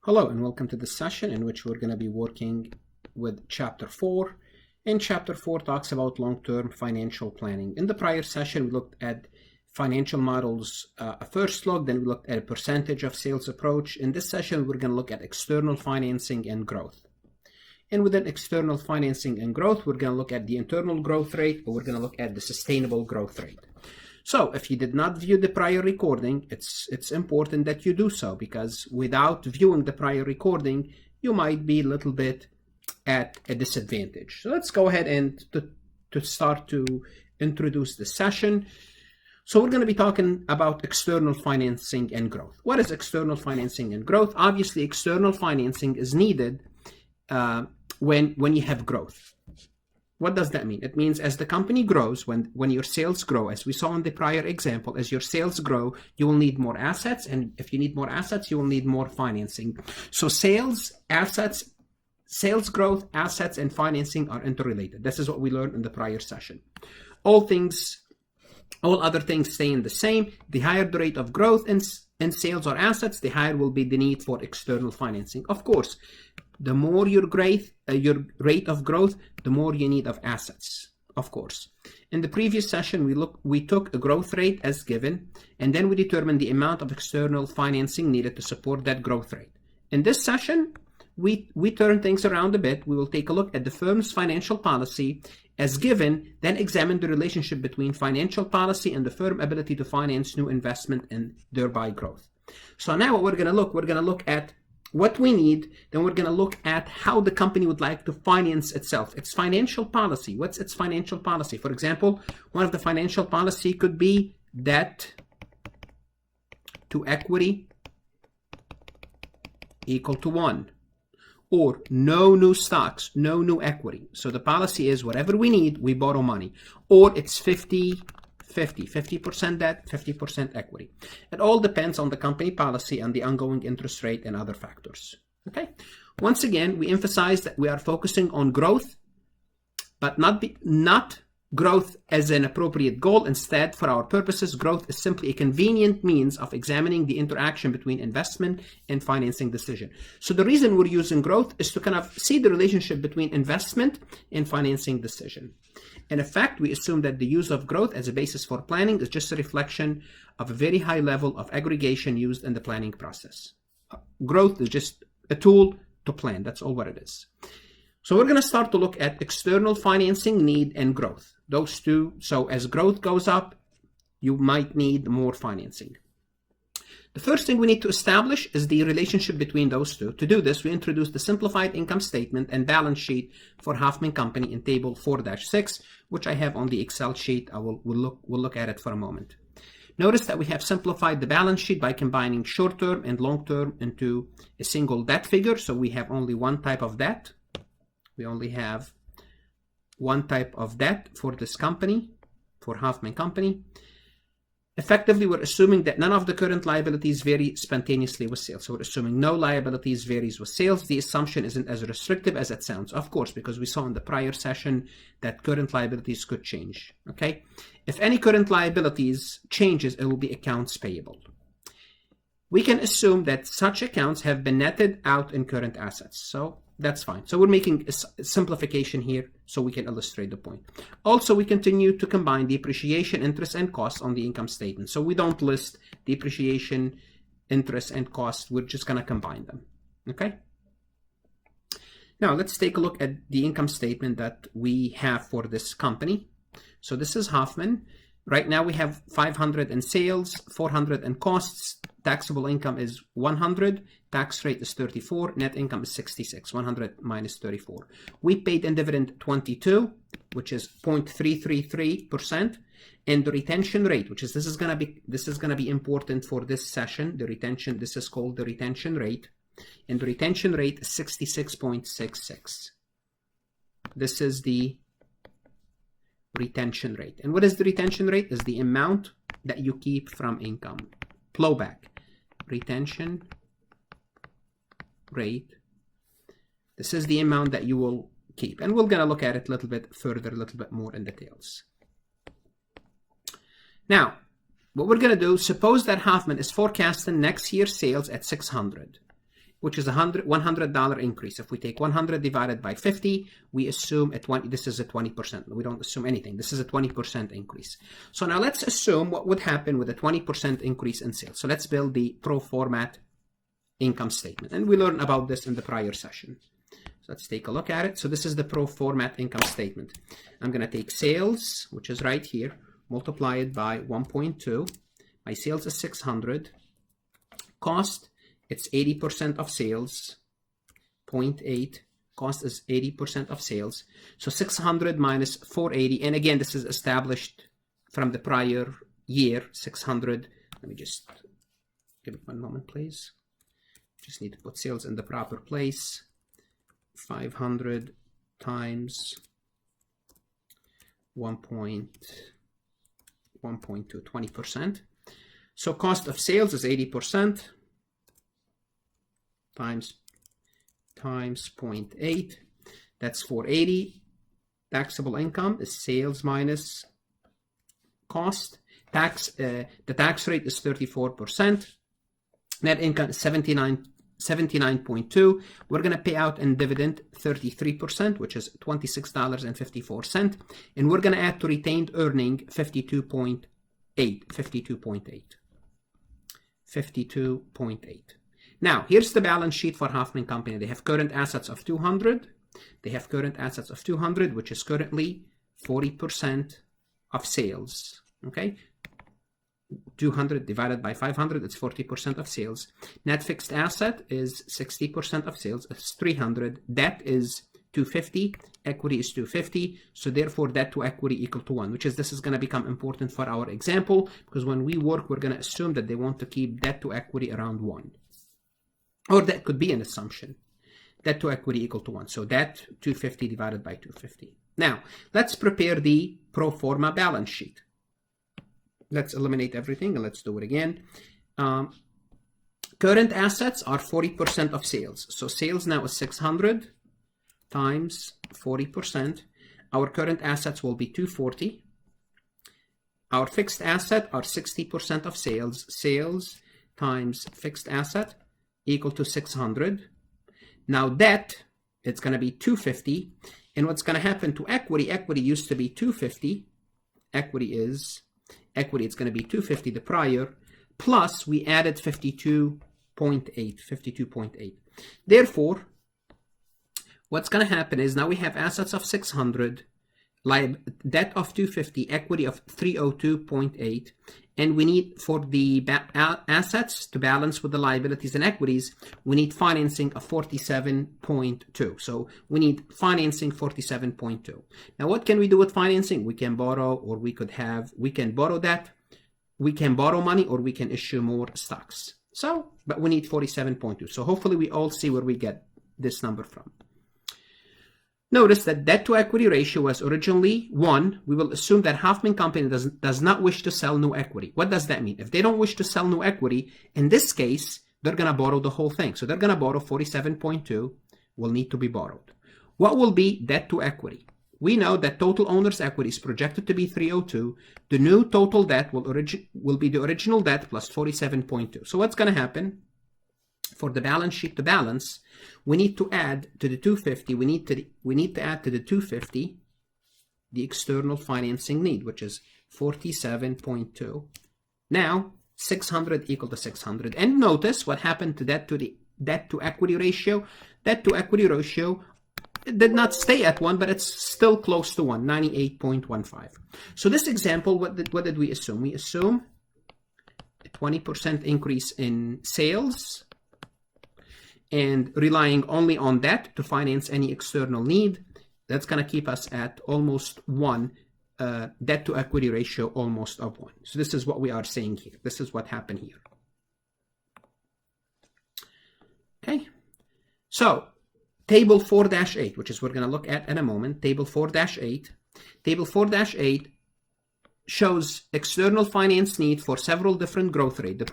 Hello and welcome to this session in which we're going to be working with Chapter 4. And Chapter 4 talks about long-term financial planning. In the prior session, we looked at financial models, a first look, then we looked at a percentage of sales approach. In this session, we're going to look at external financing and growth. And within external financing and growth, we're going to look at the internal growth rate, or we're going to look at the sustainable growth rate. So if you did not view the prior recording, it's important that you do so, because without viewing the prior recording, you might be a little bit at a disadvantage. So let's go ahead and to start to introduce the session. So we're going to be talking about external financing and growth. What is external financing and growth? Obviously, external financing is needed when you have growth. What does that mean? It means as the company grows, when your sales grow, as we saw in the prior example, as your sales grow, you will need more assets. And if you need more assets, you will need more financing. So sales growth, assets, and financing are interrelated. This is what we learned in the prior session. All other things staying the same. The higher the rate of growth in sales or assets, the higher will be the need for external financing. Of course, the more your rate of growth, the more you need of assets, of course. In the previous session, we took a growth rate as given, and then we determined the amount of external financing needed to support that growth rate. In this session, we turn things around a bit. We will take a look at the firm's financial policy as given, then examine the relationship between financial policy and the firm ability to finance new investment and thereby growth. So now what we're going to look at what we need, then we're going to look at how the company would like to finance itself. Its financial policy. What's its financial policy? For example, one of the financial policy could be debt to equity equal to 1. Or no new stocks, no new equity. So the policy is whatever we need, we borrow money. Or it's 50% debt, 50% equity. It all depends on the company policy and the ongoing interest rate and other factors. Okay. Once again, we emphasize that we are focusing on growth, but not growth as an appropriate goal. Instead, for our purposes, growth is simply a convenient means of examining the interaction between investment and financing decision. So the reason we're using growth is to kind of see the relationship between investment and financing decision. In effect, we assume that the use of growth as a basis for planning is just a reflection of a very high level of aggregation used in the planning process. Growth is just a tool to plan. That's all what it is. So we're going to start to look at external financing need and growth. Those two. So as growth goes up, you might need more financing. The first thing we need to establish is the relationship between those two. To do this, we introduce the simplified income statement and balance sheet for Hoffman Company in table 4-6, which I have on the Excel sheet. We'll look at it for a moment. Notice that we have simplified the balance sheet by combining short-term and long-term into a single debt figure. So we have only one type of debt. We only have one type of debt for this company, for Hoffman Company. Effectively, we're assuming that none of the current liabilities vary spontaneously with sales. So we're assuming no liabilities varies with sales. The assumption isn't as restrictive as it sounds, of course, because we saw in the prior session that current liabilities could change. Okay, if any current liabilities changes, it will be accounts payable. We can assume that such accounts have been netted out in current assets. So that's fine. So we're making a simplification here so we can illustrate the point. Also, we continue to combine depreciation, interest, and costs on the income statement. So we don't list depreciation, interest, and costs. We're just going to combine them. Okay. Now let's take a look at the income statement that we have for this company. So this is Hoffman. Right now we have 500 in sales, 400 in costs. Taxable income is 100. Tax rate is 34. Net income is 66. 100 minus 34. We paid in dividend 22, which is 0.333%, and the retention rate, which is this is gonna be important for this session. The retention. This is called the retention rate, and the retention rate is 66.66. This is the retention rate. And what is the retention rate? Is the amount that you keep from income. Plowback. Retention rate. This is the amount that you will keep. And we're going to look at it a little bit further, a little bit more in details. Now, what we're going to do, suppose that Hoffman is forecasting next year's sales at 600. which is $100 increase. If we take 100 divided by 50, we assume this is a 20%. We don't assume anything. This is a 20% increase. So now let's assume what would happen with a 20% increase in sales. So let's build the pro forma income statement. And we learned about this in the prior session. So let's take a look at it. So this is the pro forma income statement. I'm going to take sales, which is right here, multiply it by 1.2. My sales is 600. Cost, it's 80% of sales. 0.8. Cost is 80% of sales. So 600 minus 480. And again, this is established from the prior year, 600. Let me just give it 1 moment, please. Just need to put sales in the proper place. 500 times 1.2, 20%. So cost of sales is 80% times 0.8. That's 480. Taxable income is sales minus cost. The tax rate is 34%. Net income is 79.2. We're going to pay out in dividend 33%, which is $26.54. And we're going to add to retained earning 52.8. Now, here's the balance sheet for Hoffman Company. They have current assets of 200. They have current assets of 200, which is currently 40% of sales. Okay? 200 divided by 500, it's 40% of sales. Net fixed asset is 60% of sales. It's 300. Debt is 250. Equity is 250. So therefore, debt to equity equal to 1, which is, this is going to become important for our example, because when we work, we're going to assume that they want to keep debt to equity around 1. Or that could be an assumption. Debt to equity equal to 1. So debt 250 divided by 250. Now, let's prepare the pro forma balance sheet. Let's eliminate everything and let's do it again. Current assets are 40% of sales. So sales now is 600 times 40%. Our current assets will be 240. Our fixed asset are 60% of sales. Sales times fixed asset equal to 600. Now debt, it's going to be 250. And what's going to happen to equity? Equity used to be 250. Equity, it's going to be 250, the prior, plus we added 52.8. Therefore, what's going to happen is now we have assets of 600, debt of 250, equity of 302.8, and we need, for the assets to balance with the liabilities and equities, we need financing of 47.2. So we need financing 47.2. Now, what can we do with financing? We can borrow, or we can borrow debt, we can borrow money, or we can issue more stocks. So, but we need 47.2. So hopefully we all see where we get this number from. Notice that debt to equity ratio was originally 1. We will assume that Hoffman Company does not wish to sell new equity. What does that mean? If they don't wish to sell new equity, in this case, they're going to borrow the whole thing. So they're going to borrow 47.2 will need to be borrowed. What will be debt to equity? We know that total owner's equity is projected to be 302. The new total debt will be the original debt plus 47.2. So what's going to happen? For the balance sheet to balance, we need to add to the 250. We need to add to the 250 the external financing need, which is 47.2. Now 600 equal to 600. And notice what happened to that, to the debt to equity ratio. Debt to equity ratio, it did not stay at 1, but it's still close to 1, 98.15. So this example, what did we assume? We assume a 20% increase in sales, and relying only on debt to finance any external need. That's going to keep us at almost 1, debt to equity ratio almost of 1. So this is what we are saying here. This is what happened here. Okay. So table 4-8, which is we're going to look at in a moment. Table 4-8. Table 4-8 shows external finance need for several different growth rates, the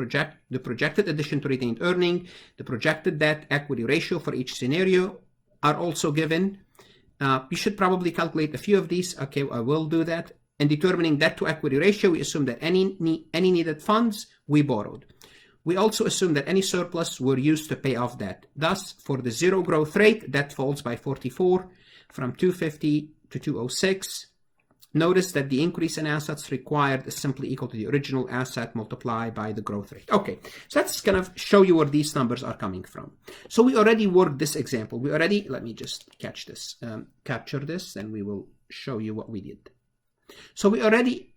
projected addition to retained earning, the projected debt equity ratio for each scenario are also given. You should probably calculate a few of these. Okay, I will do that. In determining debt to equity ratio, we assume that any needed funds we borrowed. We also assume that any surplus were used to pay off debt. Thus, for the zero growth rate, debt falls by 44 from 250 to 206. Notice that the increase in assets required is simply equal to the original asset multiplied by the growth rate. Okay, so that's kind of show you where these numbers are coming from. So we already worked this example. Let me just capture this, and we will show you what we did. So we already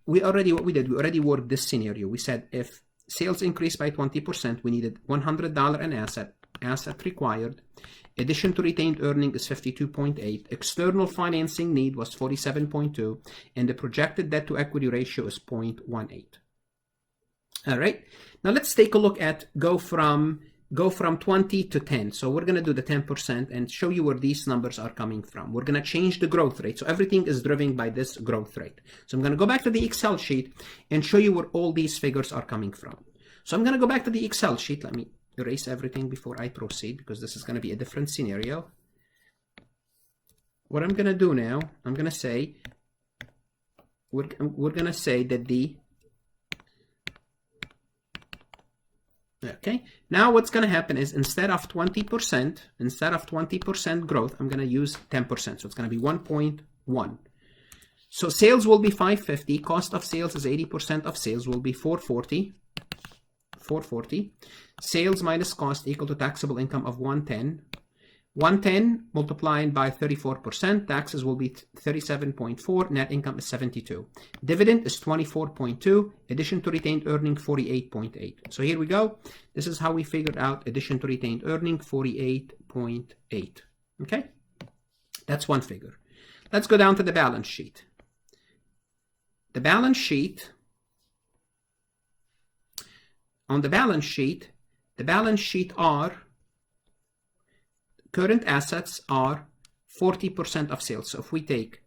worked this scenario. We said if sales increased by 20%, we needed $100 in asset required. Addition to retained earning is 52.8. External financing need was 47.2, and the projected debt to equity ratio is 0.18. All right. Now let's take a look at go from 20 to 10. So we're going to do the 10% and show you where these numbers are coming from. We're going to change the growth rate. So everything is driven by this growth rate. So I'm going to go back to the Excel sheet and show you where all these figures are coming from. So I'm going to go back to the Excel sheet. Let me erase everything before I proceed, because this is going to be a different scenario. What I'm going to do now, I'm going to say, we're going to say that okay, now what's going to happen is instead of 20% growth, I'm going to use 10%. So it's going to be 1.1. So sales will be 550. Cost of sales is 80% of sales, will be 440. Sales minus cost equal to taxable income of 110. 110 multiplied by 34%, taxes will be 37.4, net income is 72. Dividend is 24.2, addition to retained earning 48.8. So here we go. This is how we figured out addition to retained earning 48.8. Okay, that's one figure. Let's go down to the balance sheet. The balance sheet, on the balance sheet are current assets are 40% of sales. So if we take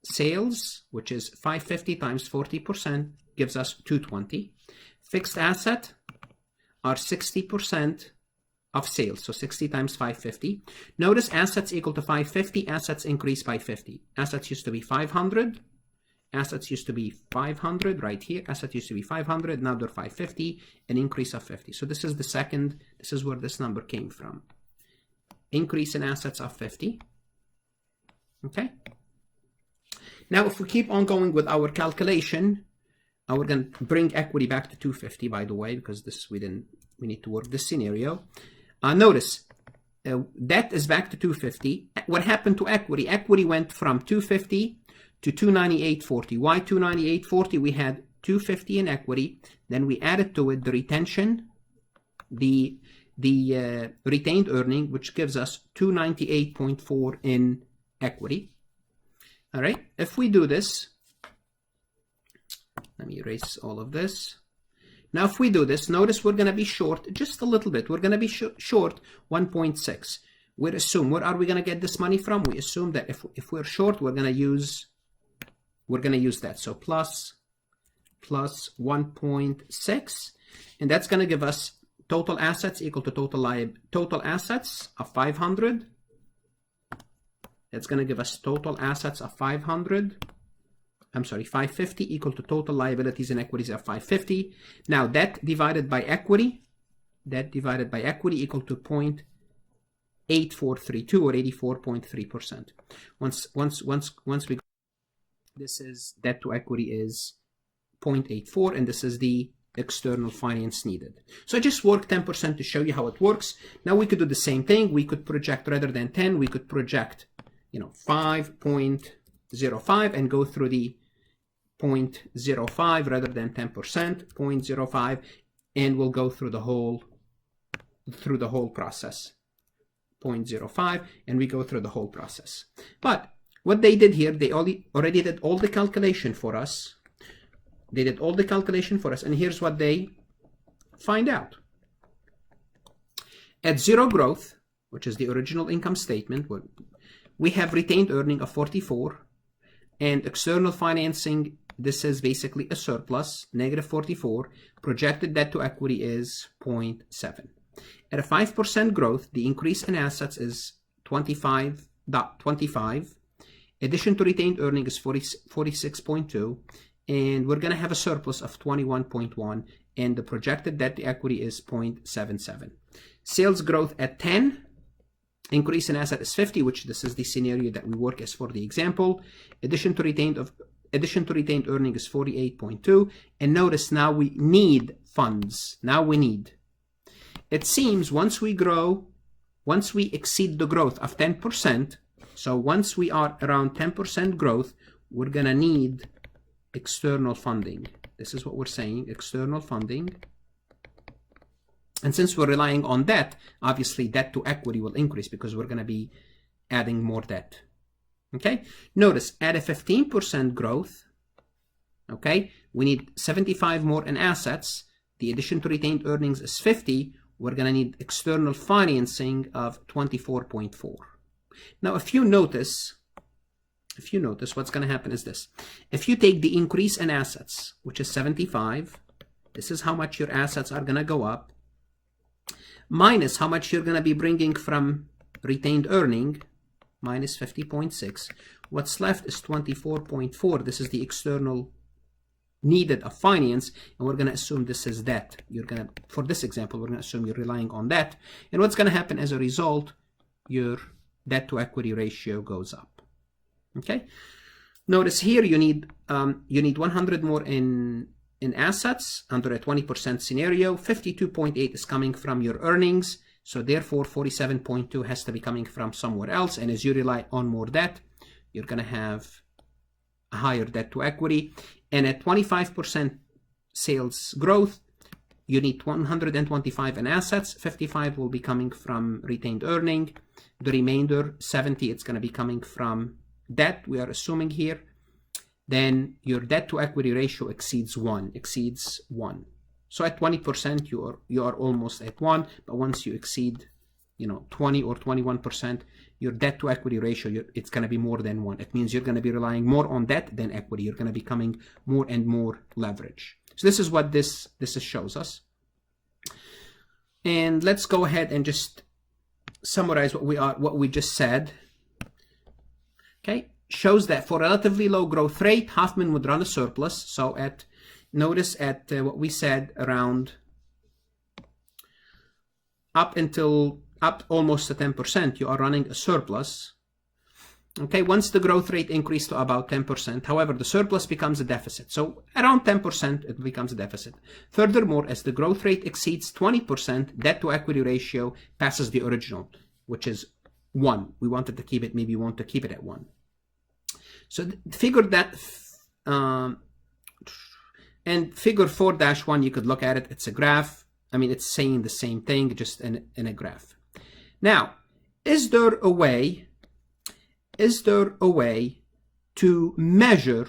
sales, which is 550 times 40%, gives us 220. Fixed asset are 60% of sales, so 60 times 550. Notice assets equal to 550, assets increase by 50. Assets used to be 500. Assets used to be 500 right here. Assets used to be 500. Now they're 550, an increase of 50. So this is this is where this number came from. Increase in assets of 50. Okay. Now, if we keep on going with our calculation, we're going to bring equity back to 250, by the way, because we need to work this scenario. Notice, debt is back to 250. What happened to equity? Equity went from 250 to 298.40. Why 298.40? We had 250 in equity, then we added to it the retention, the retained earning, which gives us 298.4 in equity. All right, if we do this, let me erase all of this. Now, if we do this, notice we're going to be short just a little bit. We're going to be short 1.6. We assume, where are we going to get this money from? We assume that if we're short, we're going to use that. So plus 1.6, and that's going to give us total assets equal to total assets of 500. That's going to give us total assets of 550 equal to total liabilities and equities of 550. Now debt divided by equity equal to 0.8432 or 84.3%. Once we, this is debt to equity is 0.84, and this is the external finance needed. So I just worked 10% to show you how it works. Now we could do the same thing. We could project rather than 10, we could project 5.05 and go through the 0.05 rather than 10%, 0.05, and we'll go through the whole process. 0.05, and we go through the whole process. But what they did here, they already did all the calculation for us. They did all the calculation for us, and here's what they find out. At zero growth, which is the original income statement, we have retained earning of 44, and external financing, this is basically a surplus, negative 44. Projected debt to equity is 0.7. At a 5% growth, the increase in assets is 25.25. Addition to retained earning is 46.2. and we're going to have a surplus of 21.1, and the projected debt to equity is 0.77. Sales growth at 10, increase in asset is 50, which this is the scenario that we work as for the example. Addition to retained earning is 48.2, and notice now we need funds. Now we need. It seems once we exceed the growth of 10%, so once we are around 10% growth, we're gonna need external funding. This is what we're saying, external funding. And since we're relying on debt, obviously debt to equity will increase because we're gonna be adding more debt. Okay, notice at a 15% growth, okay, we need 75 more in assets. The addition to retained earnings is 50. We're going to need external financing of 24.4. Now, if you notice, what's going to happen is this. If you take the increase in assets, which is 75, this is how much your assets are going to go up, minus how much you're going to be bringing from retained earning, minus 50.6. What's left is 24.4. This is the external needed of finance, and we're going to assume this is debt. For this example, we're going to assume you're relying on debt, and what's going to happen as a result, your debt to equity ratio goes up. Okay, notice here you need 100 more in assets under a 20% scenario. 52.8 is coming from your earnings, so therefore 47.2 has to be coming from somewhere else, and as you rely on more debt, you're going to have a higher debt to equity. And at 25% sales growth, you need 125 in assets. 55 will be coming from retained earning. The remainder, 70, it's going to be coming from debt, we are assuming here. Then your debt to equity ratio exceeds 1. So at 20%, you are almost at 1, but once you exceed 20 or 21%, your debt to equity ratio, it's going to be more than 1. It means you're going to be relying more on debt than equity. You're going to be becoming more and more leverage. So this is what this shows us. And let's go ahead and just summarize what we just said. Okay, shows that for relatively low growth rate, Hoffman would run a surplus. So notice at what we said around up almost to 10%, you are running a surplus. Okay, once the growth rate increased to about 10%, however, the surplus becomes a deficit. So around 10%, it becomes a deficit. Furthermore, as the growth rate exceeds 20%, debt to equity ratio passes the original, which is 1. We wanted to keep it, maybe we want to keep it at 1. So figure that, and figure 4-1, you could look at it. It's a graph. I mean, it's saying the same thing, just in a graph. Now, is there a way to measure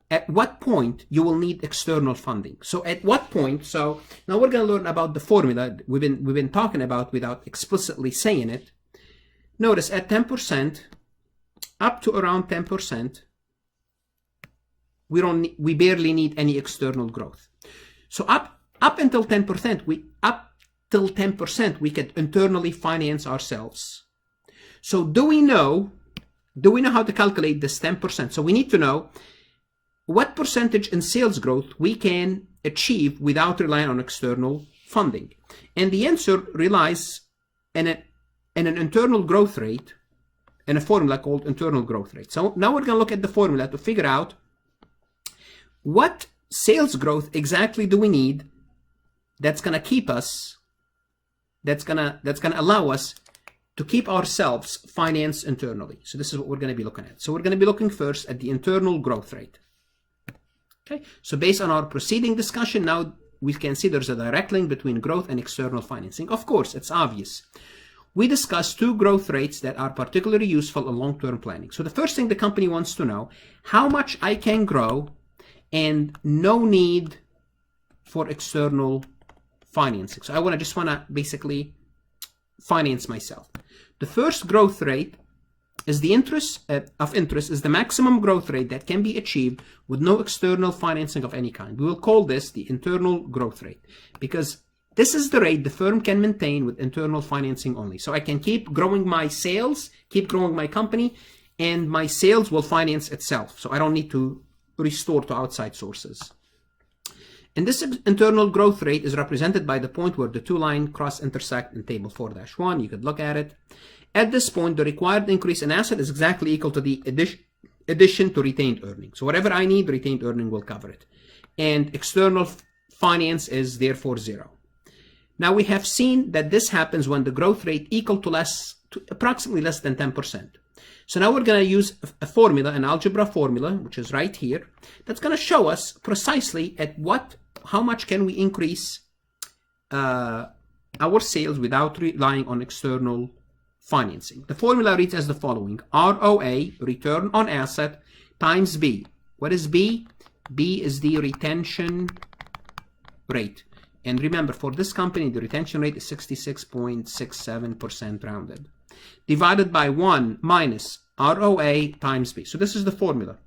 at what point you will need external funding? So at what point? So now we're going to learn about the formula we've been talking about without explicitly saying it. Notice at 10%, up to around 10%, we barely need any external growth. So up until 10%, we could internally finance ourselves. So do we know how to calculate this 10%? So we need to know what percentage in sales growth we can achieve without relying on external funding. And the answer relies in an internal growth rate, in a formula called internal growth rate. So now we're going to look at the formula to figure out what sales growth exactly do we need that's going to keep us, that's going to allow us to keep ourselves financed internally. So this is what we're going to be looking at. So we're going to be looking first at the internal growth rate. Okay, so based on our preceding discussion, now we can see there's a direct link between growth and external financing. Of course, it's obvious. We discussed 2 growth rates that are particularly useful in long-term planning. So the first thing the company wants to know, how much I can grow and no need for external financing. So I just want to basically finance myself. The first growth rate is the interest is the maximum growth rate that can be achieved with no external financing of any kind. We will call this the internal growth rate because this is the rate the firm can maintain with internal financing only. So I can keep growing my sales, keep growing my company, and my sales will finance itself. So I don't need to restored to outside sources. And this internal growth rate is represented by the point where the two lines cross intersect in table 4-1. You could look at it. At this point, the required increase in asset is exactly equal to the addition to retained earnings. So whatever I need, retained earning will cover it. And external finance is therefore 0. Now we have seen that this happens when the growth rate equal to approximately less than 10%. So now we're going to use a formula, an algebra formula, which is right here, that's going to show us precisely how much can we increase our sales without relying on external financing. The formula reads as the following: ROA, return on asset, times B. What is B? B is the retention rate. And remember, for this company, the retention rate is 66.67% rounded. Divided by 1 minus ROA times B. So this is the formula.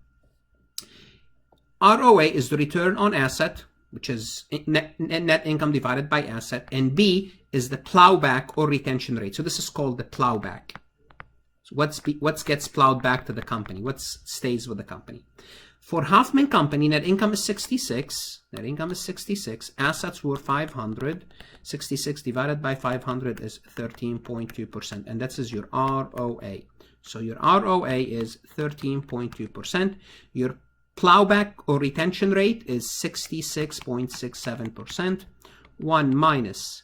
ROA is the return on asset, which is net income divided by asset, and B is the plowback or retention rate. So this is called the plowback. So what gets plowed back to the company? What stays with the company? For Hoffman Company, net income is 66. Net income is 66. Assets were 500. 66 divided by 500 is 13.2%. And that is your ROA. So your ROA is 13.2%. Your plowback or retention rate is 66.67%. 1 minus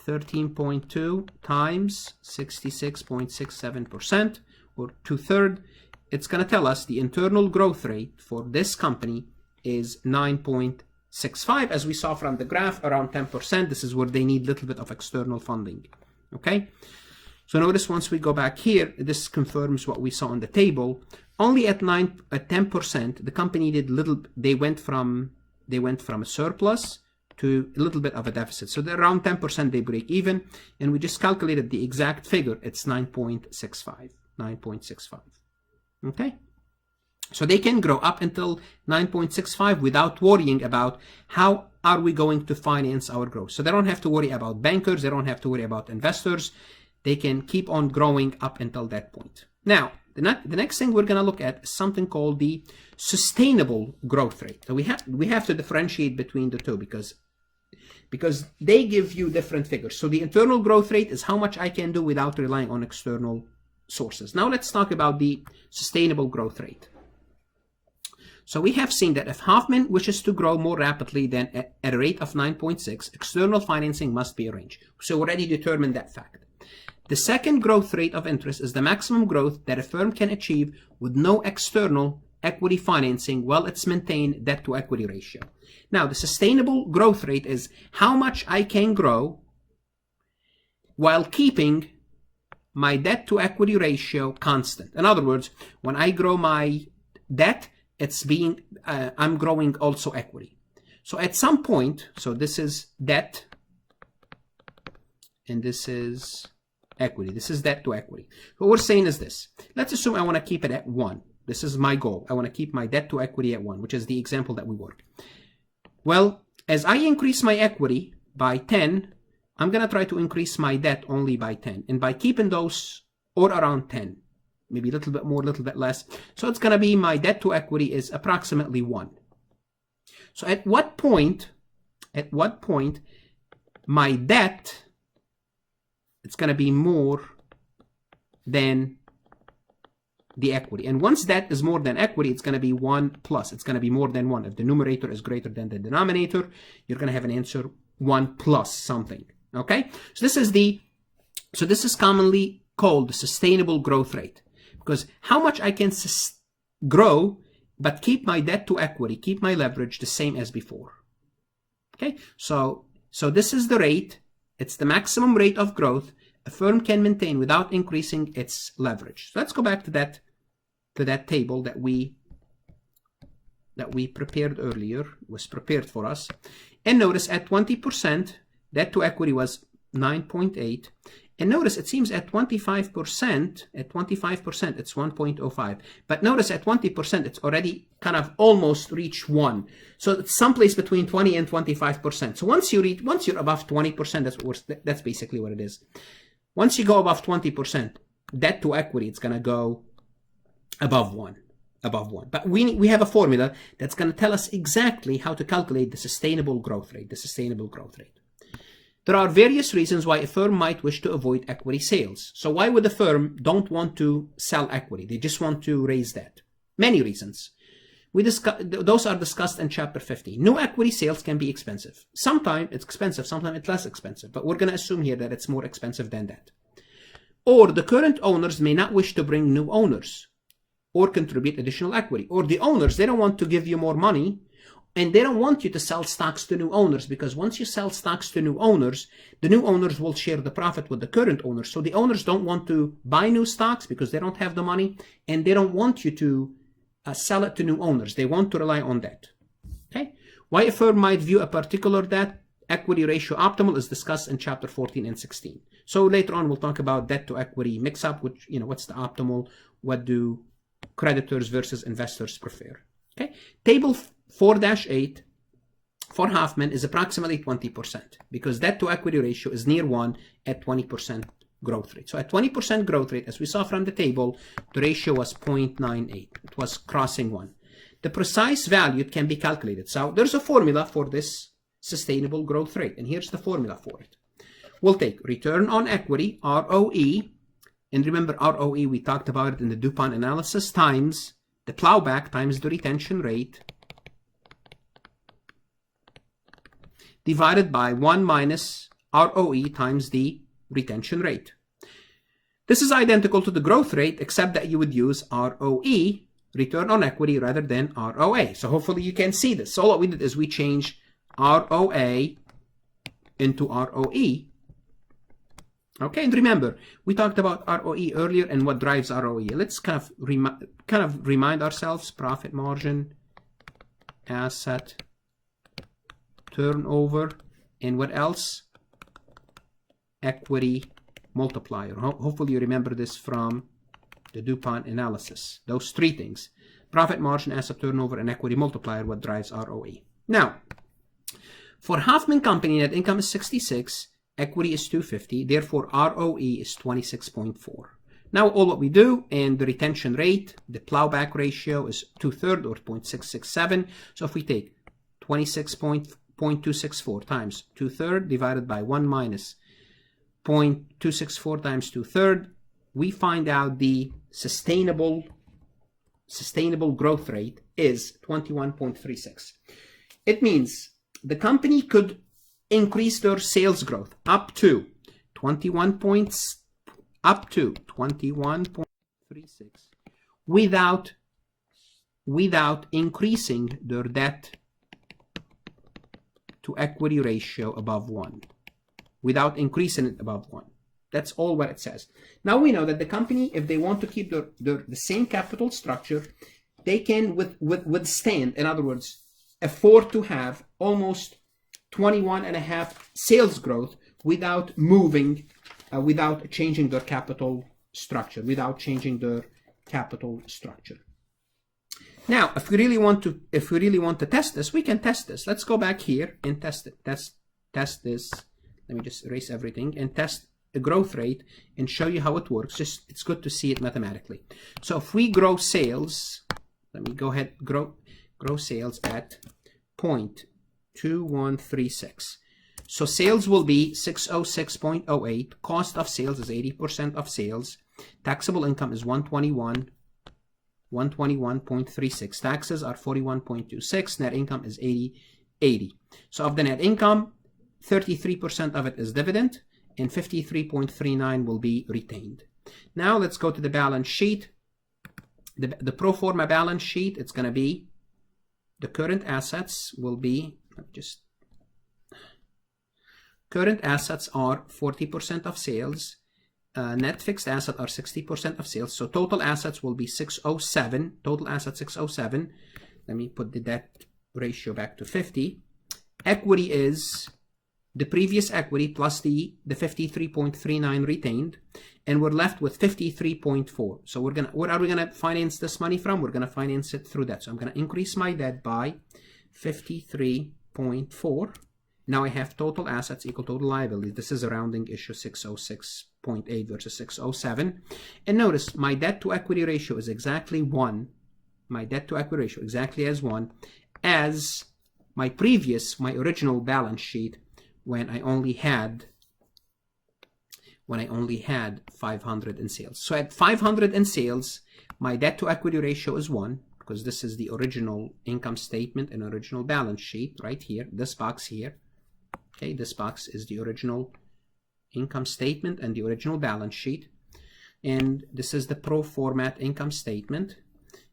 13.2 times 66.67%, or 2/3. It's going to tell us the internal growth rate for this company is 9.65. As we saw from the graph, around 10%. This is where they need a little bit of external funding. Okay? So notice once we go back here, this confirms what we saw on the table. Only at 10%, the company did they went from a surplus to a little bit of a deficit. So they're around 10% they break even, and we just calculated the exact figure. It's 9.65. 9.65. Okay, so they can grow up until 9.65 without worrying about how are we going to finance our growth. So they don't have to worry about bankers, they don't have to worry about investors. They can keep on growing up until that point. Now, the next thing we're going to look at is something called the sustainable growth rate. So we have to differentiate between the two because they give you different figures. So the internal growth rate is how much I can do without relying on external sources. Now let's talk about the sustainable growth rate. So we have seen that if Hoffman wishes to grow more rapidly than at a rate of 9.6, external financing must be arranged. So we already determined that fact. The second growth rate of interest is the maximum growth that a firm can achieve with no external equity financing while it's maintained debt to equity ratio. Now the sustainable growth rate is how much I can grow while keeping my debt to equity ratio constant. In other words, when I grow my debt, I'm growing also equity. So at some point, so this is debt and this is equity. This is debt to equity. What we're saying is this. Let's assume I want to keep it at 1. This is my goal. I want to keep my debt to equity at 1, which is the example that we work. Well, as I increase my equity by 10, I'm going to try to increase my debt only by 10. And by keeping those or around 10, maybe a little bit more, a little bit less. So it's going to be my debt to equity is approximately 1. So at what point my debt, it's going to be more than the equity. And once debt is more than equity, it's going to be 1 plus. It's going to be more than 1. If the numerator is greater than the denominator, you're going to have an answer 1 plus something. Okay? So this is commonly called the sustainable growth rate, because how much I can grow but keep my debt to equity, keep my leverage the same as before. Okay? So this is the rate. It's the maximum rate of growth a firm can maintain without increasing its leverage. So let's go back to that table that we prepared earlier, was prepared for us. And notice at 20%, debt to equity was 9.8. And notice it seems at 25%, it's 1.05. But notice at 20%, it's already kind of almost reached 1. So it's someplace between 20 and 25%. So once you're above 20%, that's basically what it is. Once you go above 20%, debt to equity, it's going to go above 1. above 1. But we have a formula that's going to tell us exactly how to calculate the sustainable growth rate, There are various reasons why a firm might wish to avoid equity sales. So why would a firm don't want to sell equity? They just want to raise debt. Many reasons. Those are discussed in Chapter 50. New equity sales can be expensive. Sometimes it's expensive, sometimes it's less expensive. But we're going to assume here that it's more expensive than that. Or the current owners may not wish to bring new owners or contribute additional equity. Or the owners, they don't want to give you more money, and they don't want you to sell stocks to new owners, because once you sell stocks to new owners, the new owners will share the profit with the current owners. So the owners don't want to buy new stocks because they don't have the money, and they don't want you to sell it to new owners. They want to rely on that. Okay? Why a firm might view a particular debt equity ratio optimal is discussed in Chapter 14 and 16. So later on, we'll talk about debt to equity mix-up, which, what's the optimal, what do creditors versus investors prefer. Okay? Table 4-8 for Hoffman is approximately 20%, because debt to equity ratio is near 1 at 20% growth rate. So at 20% growth rate, as we saw from the table, the ratio was 0.98. It was crossing 1. The precise value can be calculated. So there's a formula for this sustainable growth rate, and here's the formula for it. We'll take return on equity, ROE, and remember ROE, we talked about it in the DuPont analysis, times the plowback times the retention rate, divided by 1 minus ROE times the retention rate. This is identical to the growth rate, except that you would use ROE, return on equity, rather than ROA. So hopefully you can see this. So all we did is we changed ROA into ROE. Okay, and remember, we talked about ROE earlier and what drives ROE. Let's kind of remind ourselves: profit margin, asset turnover, and what else? Equity multiplier. Hopefully you remember this from the DuPont analysis. Those three things: profit margin, asset turnover, and equity multiplier, what drives ROE. Now, for Hoffman Company, net income is 66, equity is 250, therefore ROE is 26.4. Now all what we do, and the retention rate, the plowback ratio is 2/3 or 0.667. So if we take 26.264 times 2/3 divided by 1 minus 0.264 times 2/3, we find out the sustainable growth rate is 21.36. It means the company could increase their sales growth up to 21.36 without increasing their debt to equity ratio above 1. Without increasing it above 1. That's all what it says. Now we know that the company, if they want to keep the same capital structure, they can withstand, in other words, afford to have almost 21.5 sales growth without moving, without changing their capital structure, Now, if we really want to test this, we can test this. Let's go back here and test it. Test this. Let me just erase everything and test the growth rate and show you how it works. It's good to see it mathematically. So if we grow sales, let me go ahead, grow sales at 0.2136. So sales will be 606.08. Cost of sales is 80% of sales. Taxable income is 121.36. Taxes are 41.26. Net income is 80. So of the net income, 33% of it is dividend, and 53.39 will be retained. Now let's go to the balance sheet. The pro forma balance sheet, it's going to be, the current assets will be, current assets are 40% of sales. Net fixed assets are 60% of sales. So total assets will be 607. Total assets 607. Let me put the debt ratio back to 50. Equity is the previous equity plus the 53.39 retained, and we're left with 53.4. So where are we gonna finance this money from? We're gonna finance it through debt. So I'm gonna increase my debt by 53.4. Now I have total assets equal total liabilities. This is a rounding issue, 606.8 versus 607. And notice my debt to equity ratio is exactly 1 my debt to equity ratio exactly as 1 as my original balance sheet when I only had 500 in sales. So at 500 in sales, my debt to equity ratio is 1, because this is the original income statement and original balance sheet right here, this box here. Okay, this box is the original income statement and the original balance sheet. And this is the pro format income statement,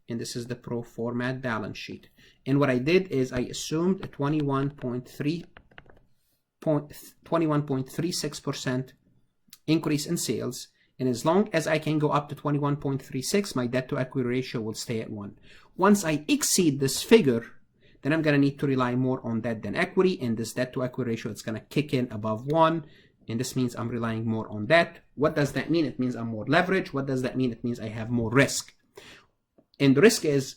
and this is the pro format balance sheet. And what I did is I assumed a 21.36% increase in sales, and as long as I can go up to 21.36, my debt to equity ratio will stay at 1. Once I exceed this figure, then I'm going to need to rely more on debt than equity, and this debt to equity ratio is going to kick in above 1, and this means I'm relying more on debt. What does that mean? It means I'm more leveraged. What does that mean? It means I have more risk. And the risk is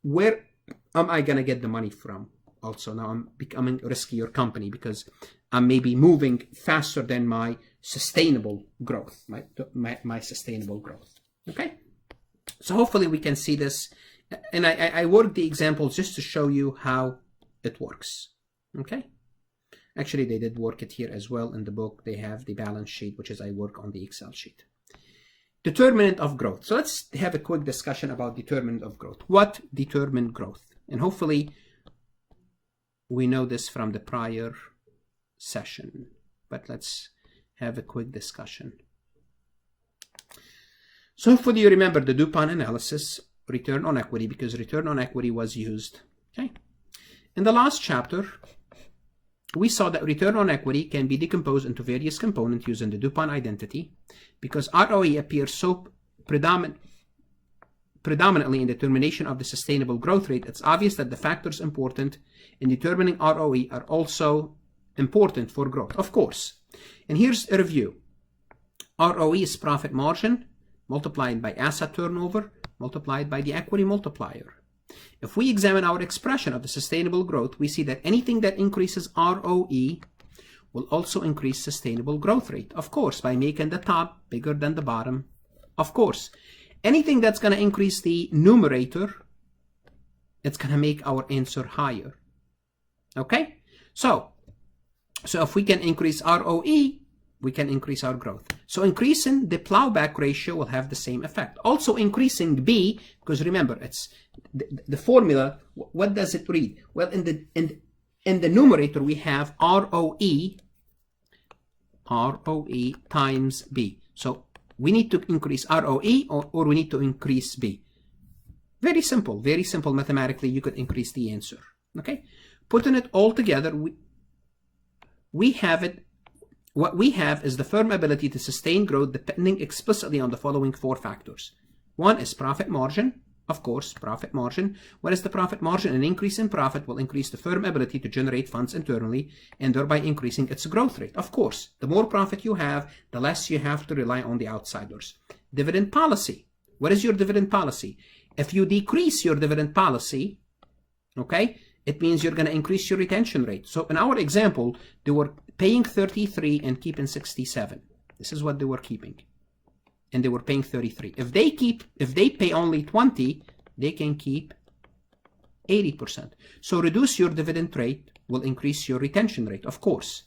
where am I going to get the money from? Also, now I'm becoming a riskier company because I'm maybe moving faster than my sustainable growth, my sustainable growth. Okay, so hopefully we can see this, and I work the examples just to show you how it works. Okay, actually they did work it here as well in the book. They have the balance sheet, which is I work on the Excel sheet. Determinant of growth. So let's have a quick discussion about determinant of growth. What determine growth? And hopefully we know this from the prior session, but let's have a quick discussion. So hopefully you remember the DuPont analysis, return on equity, because return on equity was used. Okay. In the last chapter, we saw that return on equity can be decomposed into various components using the DuPont identity, because ROE appears so predominantly in determination of the sustainable growth rate. It's obvious that the factors important in determining ROE are also important for growth, of course. And here's a review. ROE is profit margin multiplied by asset turnover multiplied by the equity multiplier. If we examine our expression of the sustainable growth, we see that anything that increases ROE will also increase sustainable growth rate, of course, by making the top bigger than the bottom, of course. Anything that's going to increase the numerator, it's going to make our answer higher. Okay? So if we can increase ROE, we can increase our growth. So increasing the plowback ratio will have the same effect. Also increasing B, because remember, it's the formula. What does it read? Well, in the numerator we have ROE times B. So we need to increase ROE or we need to increase B. Very simple mathematically. You could increase the answer. Okay, putting it all together, we have it. What we have is the firm ability to sustain growth depending explicitly on the following 4 factors. One is profit margin. Of course, profit margin. What is the profit margin? An increase in profit will increase the firm ability to generate funds internally and thereby increasing its growth rate. Of course, the more profit you have, the less you have to rely on the outsiders. Dividend policy. What is your dividend policy? If you decrease your dividend policy, okay, it means you're going to increase your retention rate. So in our example, they were paying 33 and keeping 67. This is what they were keeping. And they were paying 33. If they pay only 20, they can keep 80%. So reduce your dividend rate will increase your retention rate, of course.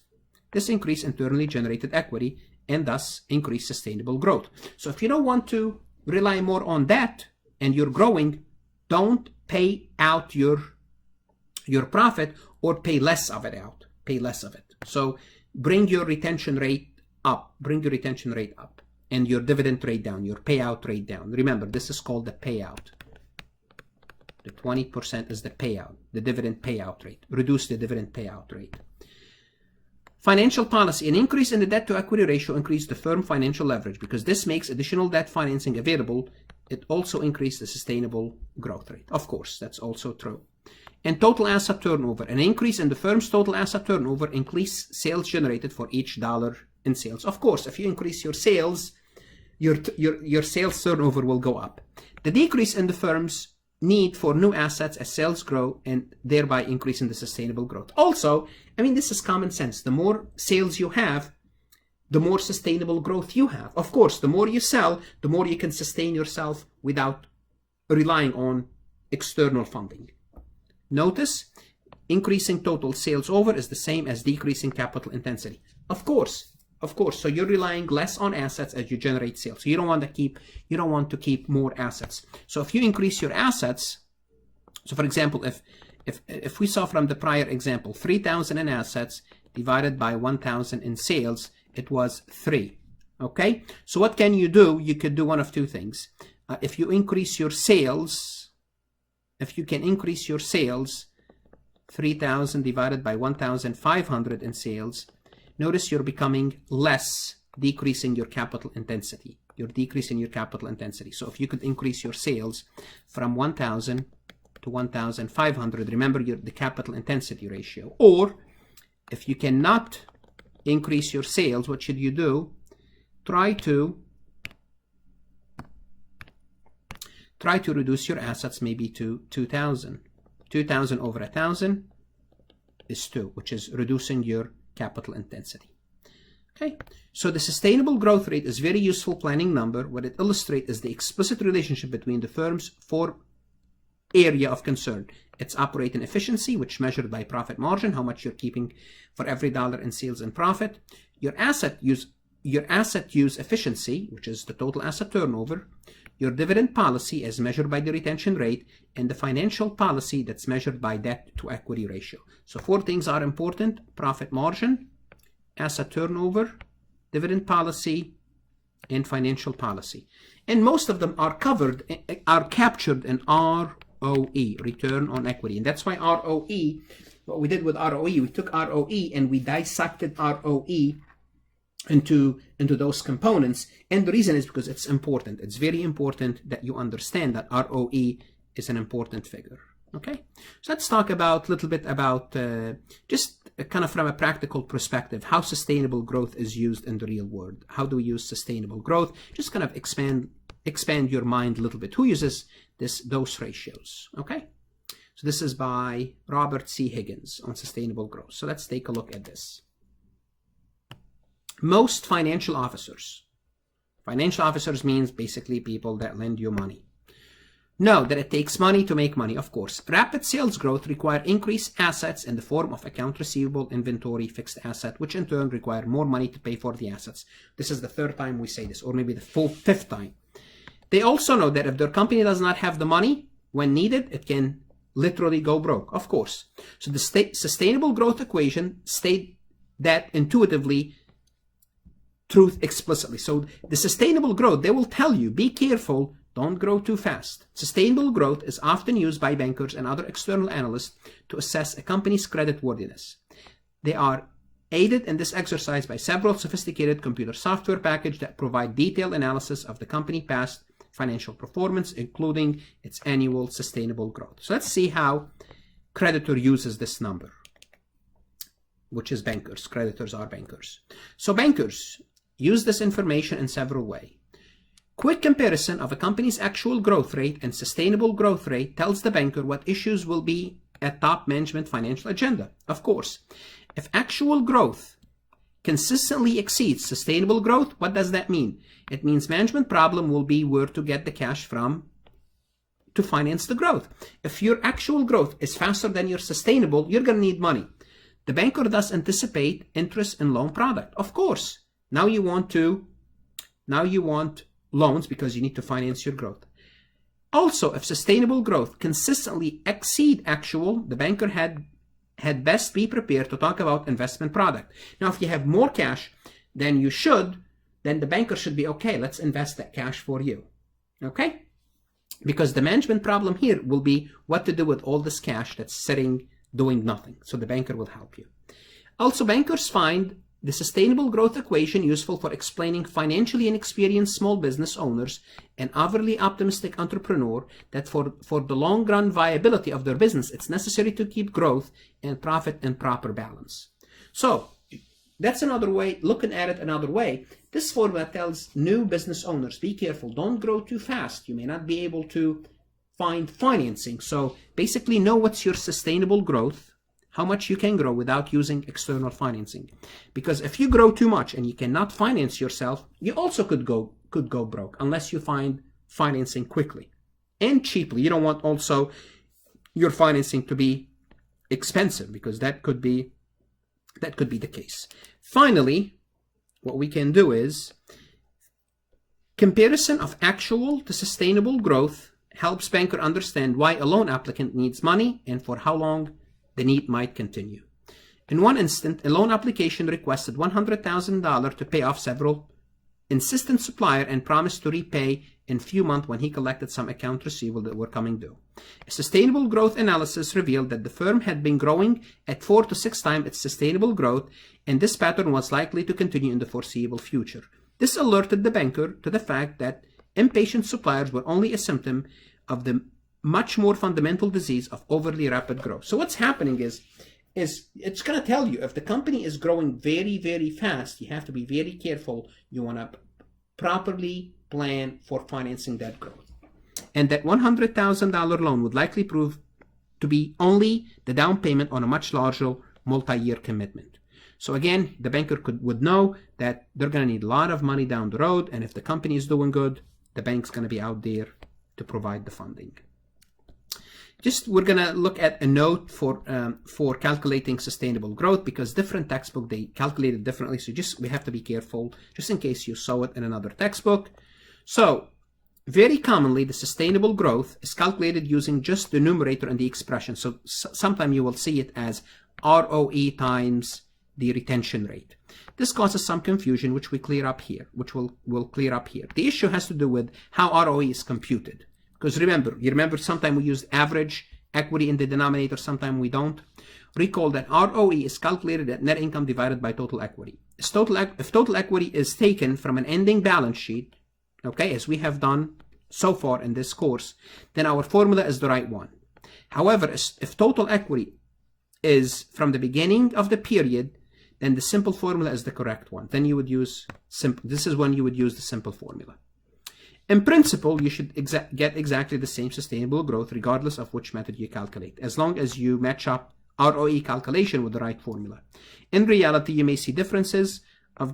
This increase internally generated equity and thus increase sustainable growth. So if you don't want to rely more on that and you're growing, don't pay out your profit or pay less of it out. Pay less of it. So bring your retention rate up. Bring your retention rate up. And your dividend rate down, your payout rate down. Remember, this is called the payout. The 20% is the payout, the dividend payout rate. Reduce the dividend payout rate. Financial policy. An increase in the debt to equity ratio increases the firm financial leverage because this makes additional debt financing available. It also increases the sustainable growth rate. Of course, that's also true. And total asset turnover. An increase in the firm's total asset turnover increases sales generated for each dollar in sales. Of course, if you increase your sales, your sales turnover will go up. The decrease in the firm's need for new assets as sales grow and thereby increasing the sustainable growth. Also, I mean, this is common sense. The more sales you have, the more sustainable growth you have. Of course, the more you sell, the more you can sustain yourself without relying on external funding. Notice, increasing total sales over is the same as decreasing capital intensity. Of course. So you're relying less on assets as you generate sales. So you don't want to keep more assets. So if you increase your assets, so for example, if we saw from the prior example, 3,000 in assets divided by 1,000 in sales, it was 3. Okay. So what can you do? You could do one of two things. If you increase your sales, if you can increase your sales, 3,000 divided by 1,500 in sales, notice you're becoming less, decreasing your capital intensity. You're decreasing your capital intensity. So if you could increase your sales from 1,000 to 1,500, remember the capital intensity ratio. Or if you cannot increase your sales, what should you do? Try to reduce your assets maybe to 2,000. 2,000 over 1,000 is 2, which is reducing your capital intensity. Okay, so the sustainable growth rate is very useful planning number. What it illustrates is the explicit relationship between the firm's 4 area of concern. It's operating efficiency, which measured by profit margin, how much you're keeping for every dollar in sales and profit. Your asset use efficiency, which is the total asset turnover. Your dividend policy as measured by the retention rate, and the financial policy that's measured by debt to equity ratio. So 4 things are important: profit margin, asset turnover, dividend policy, and financial policy. And most of them are captured in ROE, return on equity. And that's why ROE, what we did with ROE, we took ROE and we dissected ROE into those components. And the reason is because it's important. It's very important that you understand that ROE is an important figure. Okay, so let's talk a little bit about just kind of from a practical perspective, how sustainable growth is used in the real world. How do we use sustainable growth? Just kind of expand your mind a little bit. Who uses those ratios? Okay, so this is by Robert C. Higgins on sustainable growth. So let's take a look at this. Most financial officers means basically people that lend you money, know that it takes money to make money. Of course, rapid sales growth require increased assets in the form of account receivable, inventory, fixed asset, which in turn require more money to pay for the assets. This is the 3rd time we say this, or maybe the 5th time. They also know that if their company does not have the money when needed, it can literally go broke. Of course. So the sustainable growth equation state that intuitively, truth explicitly. So the sustainable growth, they will tell you, be careful, don't grow too fast. Sustainable growth is often used by bankers and other external analysts to assess a company's creditworthiness. They are aided in this exercise by several sophisticated computer software packages that provide detailed analysis of the company's past financial performance, including its annual sustainable growth. So let's see how creditor uses this number, which is bankers. Creditors are bankers. So bankers use this information in several ways. Quick comparison of a company's actual growth rate and sustainable growth rate tells the banker what issues will be at top management financial agenda. Of course, if actual growth consistently exceeds sustainable growth, what does that mean? It means management problem will be where to get the cash from to finance the growth. If your actual growth is faster than your sustainable, you're going to need money. The banker does anticipate interest in loan product. Of course, now you want loans because you need to finance your growth. Also, if sustainable growth consistently exceed actual, the banker had best be prepared to talk about investment product. Now, if you have more cash than you should, then the banker should be, okay, let's invest that cash for you. Okay? Because the management problem here will be what to do with all this cash that's sitting doing nothing. So the banker will help you. Also, bankers find the sustainable growth equation useful for explaining financially inexperienced small business owners and overly optimistic entrepreneur that for the long run viability of their business, it's necessary to keep growth and profit in proper balance. So that's another way, looking at it another way. This formula tells new business owners, be careful, don't grow too fast. You may not be able to find financing. So basically know what's your sustainable growth, how much you can grow without using external financing. Because if you grow too much and you cannot finance yourself, you also could go broke unless you find financing quickly. and cheaply. You don't want also your financing to be expensive, because that could be the case. Finally, what we can do is comparison of actual to sustainable growth helps banker understand why a loan applicant needs money and for how long the need might continue. In one instance, a loan application requested $100,000 to pay off several insistent supplier and promised to repay in few months when he collected some account receivable that were coming due. A sustainable growth analysis revealed that the firm had been growing at 4 to 6 times its sustainable growth, and this pattern was likely to continue in the foreseeable future. This alerted the banker to the fact that impatient suppliers were only a symptom of the much more fundamental disease of overly rapid growth. So what's happening is it's going to tell you if the company is growing very, very fast, you have to be very careful. You want to properly plan for financing that growth. And that $100,000 loan would likely prove to be only the down payment on a much larger multi-year commitment. So again, the banker would know that they're going to need a lot of money down the road, and if the company is doing good, the bank's going to be out there to provide the funding. We're going to look at a note for calculating sustainable growth, because different textbook, they calculate it differently. So we have to be careful just in case you saw it in another textbook. So very commonly, the sustainable growth is calculated using just the numerator and the expression. So sometimes you will see it as ROE times the retention rate. This causes some confusion, which we'll clear up here. The issue has to do with how ROE is computed. Because you remember sometimes we use average equity in the denominator, sometimes we don't. Recall that ROE is calculated at net income divided by total equity. If total equity is taken from an ending balance sheet, okay, as we have done so far in this course, then our formula is the right one. However, if total equity is from the beginning of the period, then the simple formula is the correct one. Then you would use this is when you would use the simple formula. In principle, you should get exactly the same sustainable growth regardless of which method you calculate, as long as you match up ROE calculation with the right formula. In reality, you may see differences of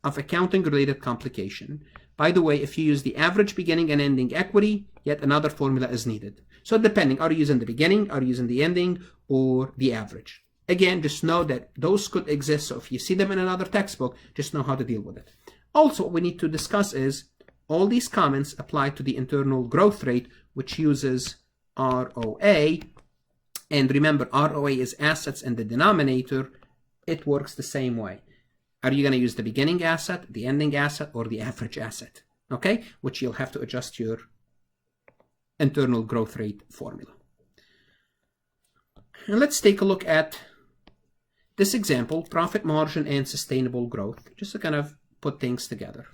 accounting-related complication. By the way, if you use the average beginning and ending equity, yet another formula is needed. So depending, are you using the beginning, are you using the ending, or the average? Again, just know that those could exist. So if you see them in another textbook, just know how to deal with it. Also, what we need to discuss is all these comments apply to the internal growth rate, which uses ROA. And remember, ROA is assets in the denominator. It works the same way. Are you going to use the beginning asset, the ending asset, or the average asset? Okay, which you'll have to adjust your internal growth rate formula. And let's take a look at this example, profit margin and sustainable growth, just to kind of put things together.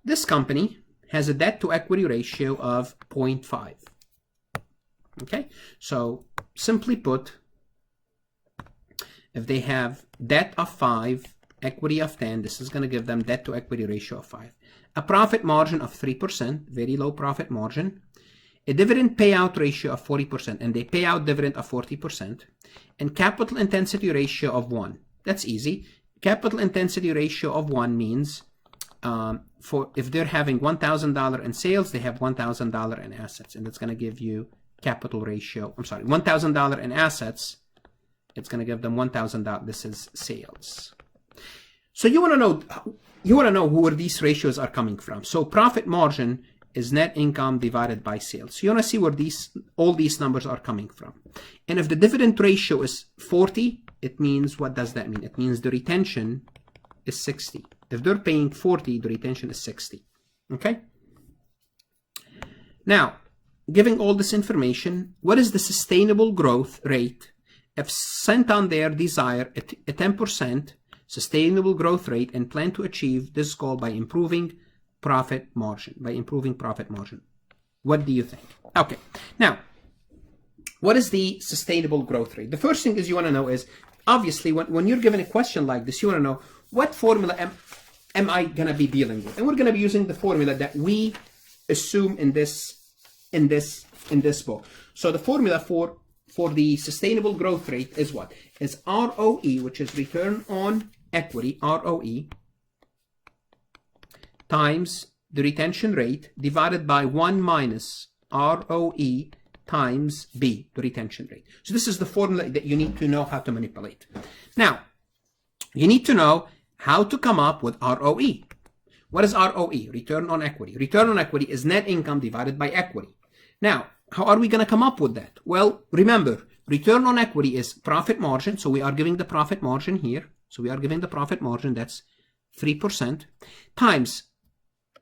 This company has a debt to equity ratio of 0.5. Okay, so simply put, if they have debt of 5, equity of 10, this is going to give them debt to equity ratio of 5. A profit margin of 3%, very low profit margin. A dividend payout ratio of 40%, and they pay out dividend of 40%. And capital intensity ratio of 1. That's easy. Capital intensity ratio of 1 means if they're having $1,000 in sales, they have $1,000 in assets, and that's going to give you capital ratio. I'm sorry, $1,000 in assets. It's going to give them $1,000. This is sales. So you want to know where these ratios are coming from. So profit margin is net income divided by sales. So you want to see where all these numbers are coming from. And if the dividend ratio is 40, it means, what does that mean? It means the retention is 60. If they're paying 40, the retention is 60. Okay? Now, giving all this information, what is the sustainable growth rate if sent on their desire a 10% sustainable growth rate and plan to achieve this goal by improving profit margin? What do you think? Okay. Now, what is the sustainable growth rate? The first thing is you want to know is, obviously, when you're given a question like this, you want to know what formula am I going to be dealing with? And we're going to be using the formula that we assume in this book. So the formula for the sustainable growth rate is what? Is ROE, which is return on equity, ROE, times the retention rate, divided by 1 minus ROE times B, the retention rate. So this is the formula that you need to know how to manipulate. Now, you need to know how to come up with ROE. What is ROE? Return on equity. Return on equity is net income divided by equity. Now, how are we going to come up with that? Well, remember, return on equity is profit margin. So we are giving the profit margin here. So we are giving the profit margin, that's 3%, times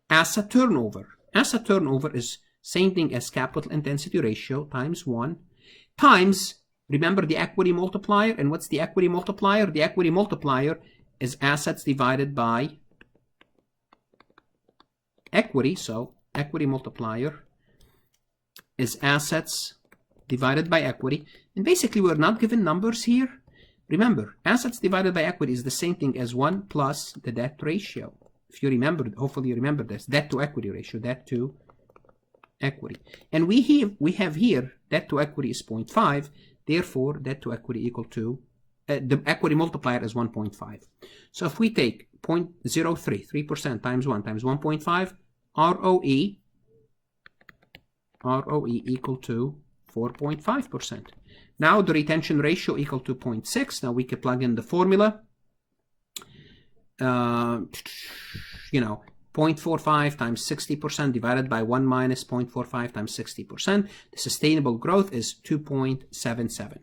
asset turnover. Asset turnover is same thing as capital intensity ratio times 1, times, remember the equity multiplier. And what's the equity multiplier? The equity multiplier is assets divided by equity. So equity multiplier is assets divided by equity. And basically, we're not given numbers here. Remember, assets divided by equity is the same thing as 1 plus the debt ratio. If you remember, hopefully you remember this, debt to equity ratio, debt to equity. And we have here, debt to equity is 0.5. Therefore, debt to equity equal to, the equity multiplier is 1.5. So if we take 0.03, 3% times 1 times 1.5, ROE equal to 4.5%. Now the retention ratio equal to 0.6. Now we can plug in the formula. 0.45 times 60% divided by 1 minus 0.45 times 60%. The sustainable growth is 2.77.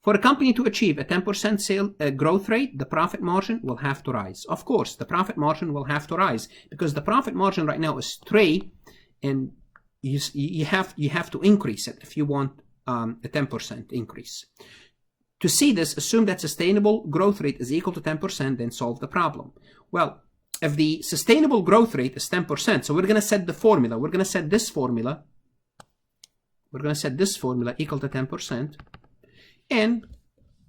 For a company to achieve a 10% sale growth rate, the profit margin will have to rise. Of course, the profit margin will have to rise because the profit margin right now is 3, and you have to increase it if you want a 10% increase. To see this, assume that sustainable growth rate is equal to 10%, then solve the problem. Well, if the sustainable growth rate is 10%, so we're going to set the formula. We're going to set this formula. We're going to set this formula equal to 10%. And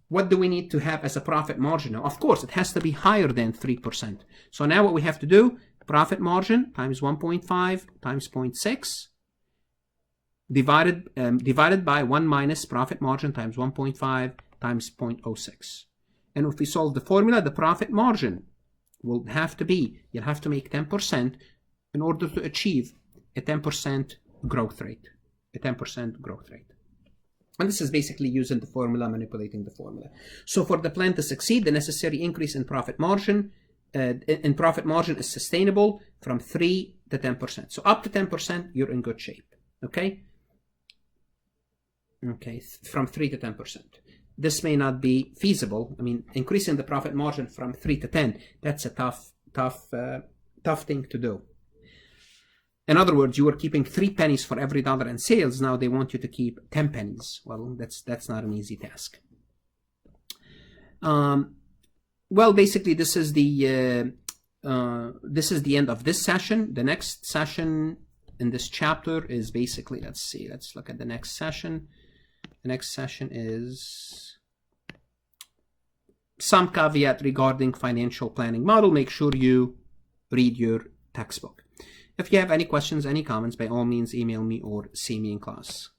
what do we need to have as a profit margin? Now, of course, it has to be higher than 3%. So now what we have to do, profit margin times 1.5 times 0.6 divided by 1 minus profit margin times 1.5 times 0.06. And if we solve the formula, the profit margin will have to be, you'll have to make 10% in order to achieve a 10% growth rate. A 10% growth rate. And this is basically using the formula, manipulating the formula. So for the plan to succeed, the necessary increase in profit margin is sustainable from 3 to 10%. So up to 10%, you're in good shape. Okay? Okay, from 3 to 10%. This may not be feasible. I mean, increasing the profit margin from 3 to 10, that's a tough thing to do. In other words, you were keeping 3 pennies for every dollar in sales. Now they want you to keep 10 pennies. Well, that's not an easy task. Well, basically, this is the end of this session. The next session in this chapter is basically, let's look at the next session. The next session is some caveat regarding financial planning model. Make sure you read your textbook. If you have any questions, any comments, by all means, email me or see me in class.